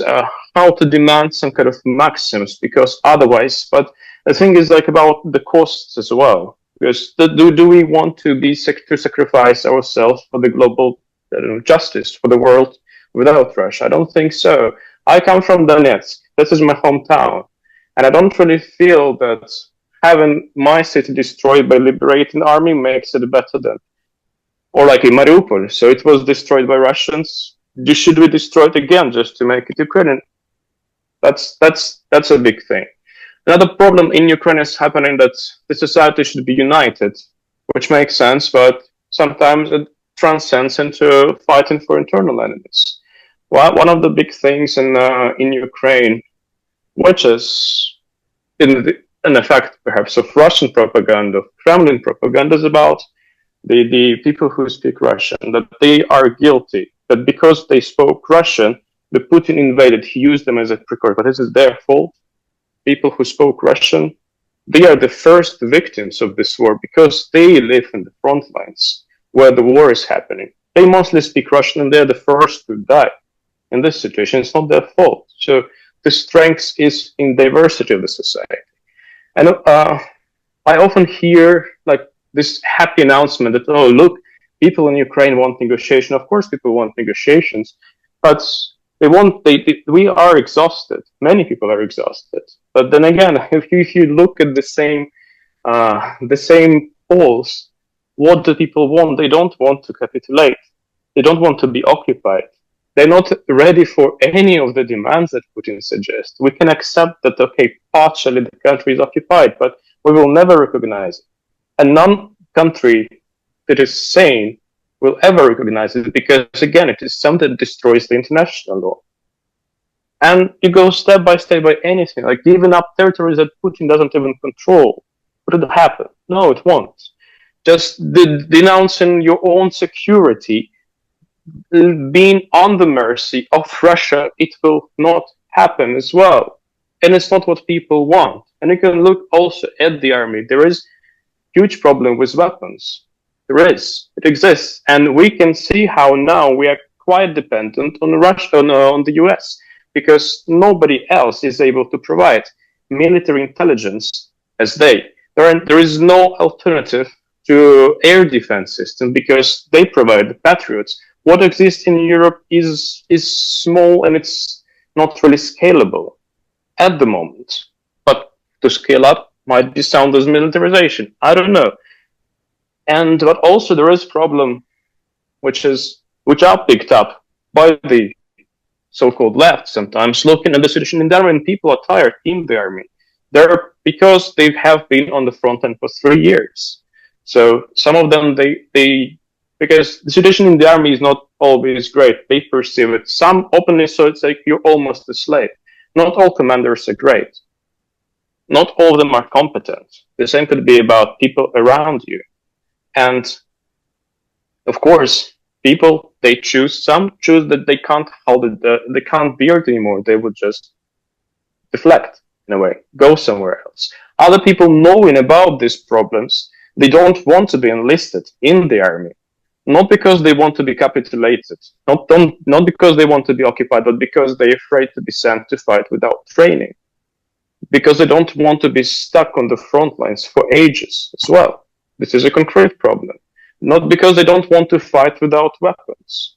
how to demand some kind of maxims, because otherwise, but the thing is like about the costs as well, because do we want to sacrifice ourselves for the global justice for the world without Russia? I don't think so. I come from Donetsk. This is my hometown. And I don't really feel that having my city destroyed by liberating army makes it better than, or like in Mariupol. So it was destroyed by Russians. Should we destroy it again just to make it Ukrainian? That's a big thing. Another problem in Ukraine is happening that the society should be united, which makes sense, but sometimes it transcends into fighting for internal enemies. Well, one of the big things in Ukraine, which is an effect perhaps of Russian propaganda, of Kremlin propaganda, is about the people who speak Russian, that they are guilty, that because they spoke Russian, the Putin invaded, he used them as a precursor, but this is their fault. People who spoke Russian, they are the first victims of this war because they live in the front lines where the war is happening. They mostly speak Russian and they're the first to die. In this situation, it's not their fault. So the strength is in diversity of the society. And I often hear like this happy announcement that, oh, look, people in Ukraine want negotiation. Of course, people want negotiations, but we are exhausted. Many people are exhausted. But then again, if you look at the same polls, what do people want? They don't want to capitulate. They don't want to be occupied. They're not ready for any of the demands that Putin suggests. We can accept that, okay, partially the country is occupied, but we will never recognize it. And none country that is sane will ever recognize it because, again, it is something that destroys the international law. And you go step by anything, like giving up territories that Putin doesn't even control. Would it happen? No, it won't. Just denouncing your own security, being on the mercy of Russia, it will not happen as well. And it's not what people want. And you can look also at the army. There is huge problem with weapons. There is. It exists. And we can see how now we are quite dependent on Russia, on the US, because nobody else is able to provide military intelligence as they. There is no alternative to air defense system because they provide the Patriots. What exists in Europe is small and it's not really scalable at the moment. But to scale up might be sound as militarization. I don't know. And but also there is problem which are picked up by the so-called left sometimes, looking at the situation in the army, and people are tired in the army. They're because they have been on the front end for 3 years. So some of them they because the situation in the army is not always great. They perceive it some openly, so it's like you're almost a slave. Not all commanders are great. Not all of them are competent. The same could be about people around you. And of course, people some choose that they can't hold it, they can't bear it anymore. They would just deflect in a way, go somewhere else. Other people knowing about these problems, they don't want to be enlisted in the army, not because they want to be capitulated, not because they want to be occupied, but because they're afraid to be sent to fight without training, because they don't want to be stuck on the front lines for ages as well. This is a concrete problem. Not because they don't want to fight without weapons.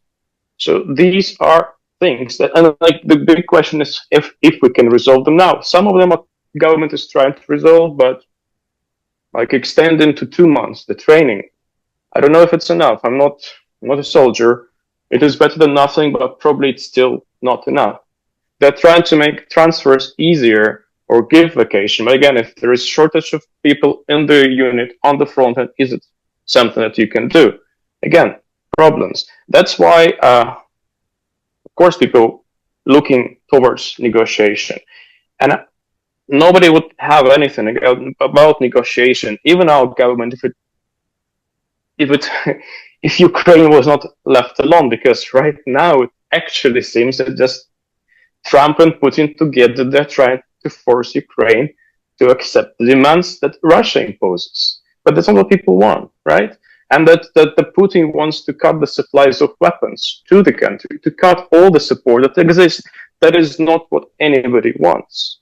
So these are things that, and like the big question is if we can resolve them now. Some of them government is trying to resolve, but like extending to 2 months the training. I don't know if it's enough. I'm not a soldier. It is better than nothing, but probably it's still not enough. They're trying to make transfers easier or give vacation. But again, if there is shortage of people in the unit on the front end, is it something that you can do? Again, problems. That's why, of course, people looking towards negotiation. And nobody would have anything about negotiation, even our government, if Ukraine was not left alone, because right now it actually seems that just Trump and Putin together, they're trying to force Ukraine to accept the demands that Russia imposes. But that's not what people want, right? And that the Putin wants to cut the supplies of weapons to the country, to cut all the support that exists. That is not what anybody wants.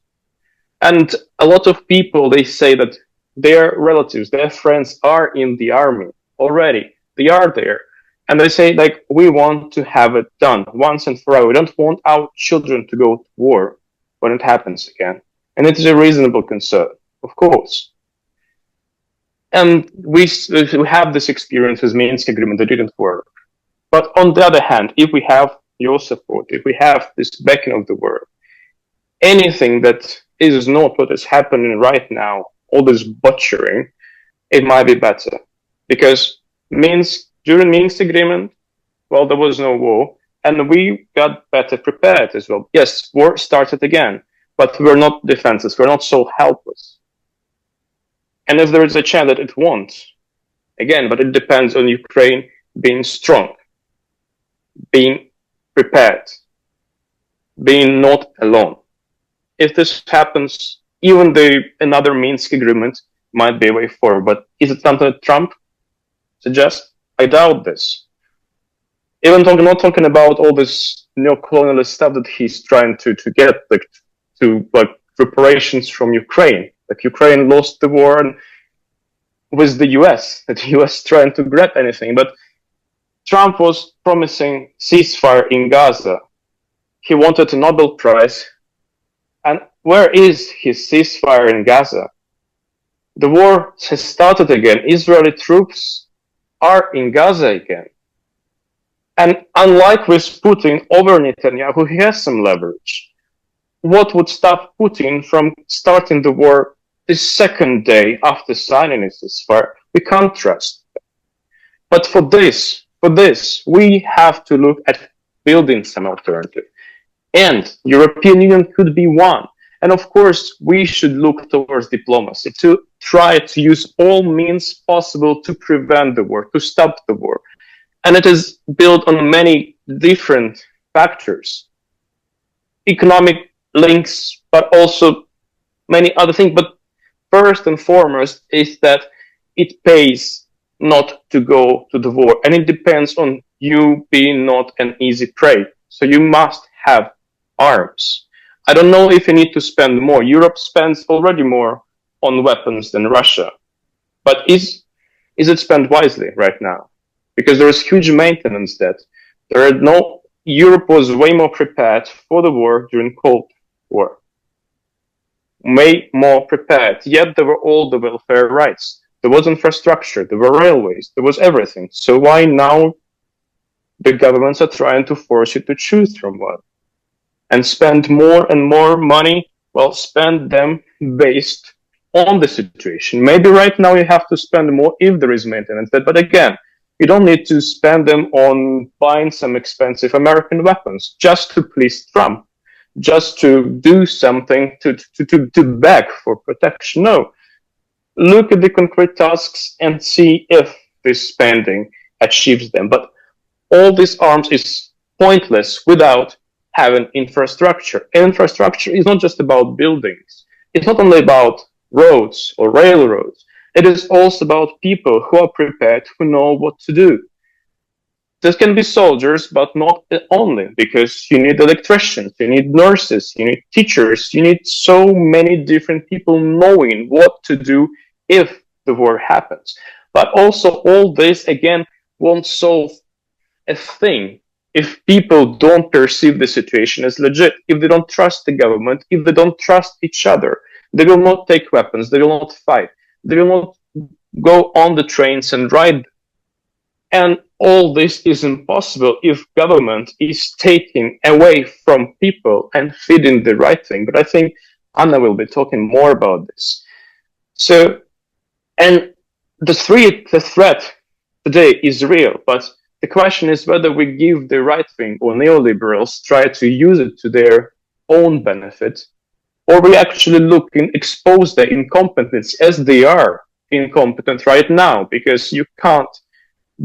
And a lot of people, they say that their relatives, their friends are in the army already. They are there. And they say, like, we want to have it done once and forever. We don't want our children to go to war when it happens again. And it is a reasonable concern, of course. And we have this experience with Minsk agreement that didn't work. But on the other hand, if we have your support, if we have this backing of the world, anything that is not what is happening right now, all this butchering, it might be better. Because during Minsk agreement, well, there was no war, and we got better prepared as well. Yes, war started again, but we're not defenseless, we're not so helpless. And if there is a chance that it won't, again, but it depends on Ukraine being strong, being prepared, being not alone. If this happens, even another Minsk agreement might be a way forward. But is it something that Trump suggests? I doubt this. Even not talking about all this neo-colonialist stuff that he's trying to get, like reparations from Ukraine. Like Ukraine lost the war and with the US, that the US trying to grab anything. But Trump was promising ceasefire in Gaza. He wanted a Nobel Prize. And where is his ceasefire in Gaza? The war has started again. Israeli troops are in Gaza again. And unlike with Putin over Netanyahu, he has some leverage. What would stop Putin from starting the war the second day after signing his ceasefire? We can't trust. But for this, we have to look at building some alternative. And European Union could be one. And of course, we should look towards diplomacy to try to use all means possible to prevent the war, to stop the war. And it is built on many different factors, economic links, but also many other things. But first and foremost is that it pays not to go to the war. And it depends on you being not an easy prey. So you must have arms. I don't know if you need to spend more. Europe spends already more on weapons than Russia. But is it spent wisely right now? Because there is huge maintenance debt. Europe was way more prepared for the war during Cold War. Way more prepared. Yet there were all the welfare rights. there was infrastructure, there were railways, there was everything. So why now the governments are trying to force you to choose from one and spend more and more money? Well, spend them based on the situation. Maybe right now you have to spend more if there is maintenance, but again, you don't need to spend them on buying some expensive American weapons just to please Trump, just to do something to beg for protection. No, look at the concrete tasks and see if this spending achieves them. But all these arms is pointless without having infrastructure. Infrastructure is not just about buildings. It's not only about roads or railroads. It is also about people who are prepared, who know what to do. This can be soldiers, but not only, because you need electricians, you need nurses, you need teachers, you need so many different people knowing what to do if the war happens. But also all this, again, won't solve a thing if people don't perceive the situation as legit, if they don't trust the government, if they don't trust each other. They will not take weapons, they will not fight, they will not go on the trains and ride. And all this is impossible if government is taking away from people and feeding the right thing. But I think Anna will be talking more about this. So, and the threat today is real, but the question is whether we give the right wing or neoliberals try to use it to their own benefit, or we actually look and expose their incompetence as they are incompetent right now, because you can't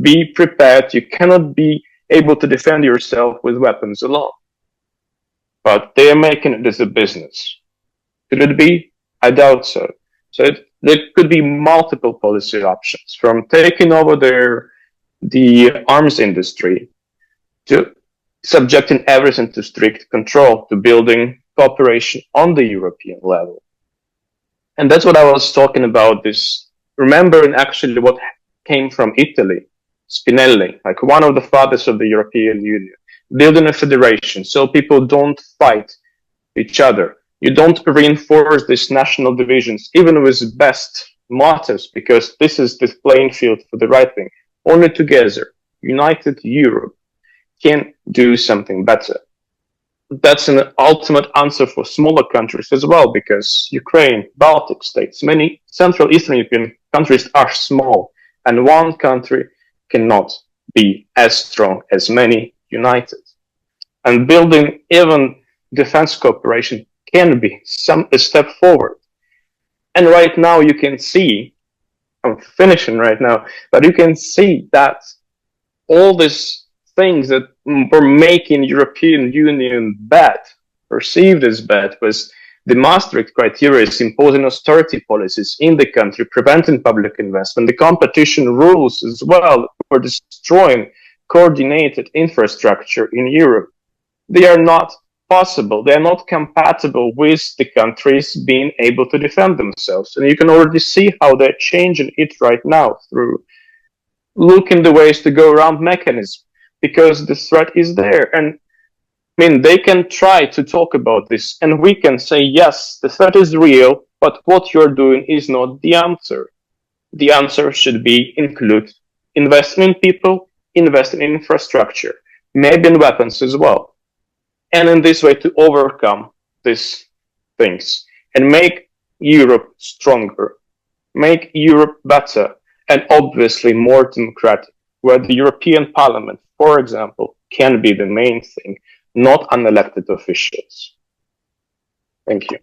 be prepared, you cannot be able to defend yourself with weapons alone. But they are making it as a business. Could it be? I doubt so. So there could be multiple policy options, from taking over the arms industry to subjecting everything to strict control, to building cooperation on the European level. And that's what I was talking about, this remembering actually what came from Italy, Spinelli, like one of the fathers of the European Union, building a federation so people don't fight each other. You don't reinforce these national divisions, even with best motives, because this is the playing field for the right wing. Only together, united Europe can do something better. That's an ultimate answer for smaller countries as well, because Ukraine, Baltic states, many Central Eastern European countries are small, and one country cannot be as strong as many united. And building even defense cooperation can be a step forward. And right now you can see, I'm finishing right now, but you can see that all these things that were making European Union bad, perceived as bad, was the Maastricht criteria is imposing austerity policies in the country, preventing public investment. The competition rules as well were destroying coordinated infrastructure in Europe. They are not possible. They are not compatible with the countries being able to defend themselves. And you can already see how they're changing it right now through looking the ways to go around mechanism, because the threat is there. And I mean, they can try to talk about this, and we can say, yes, the threat is real, but what you're doing is not the answer. The answer should be include investing in people, investing in infrastructure, maybe in weapons as well. And in this way to overcome these things and make Europe stronger, make Europe better, and obviously more democratic, where the European Parliament, for example, can be the main thing, not unelected officials. Thank you.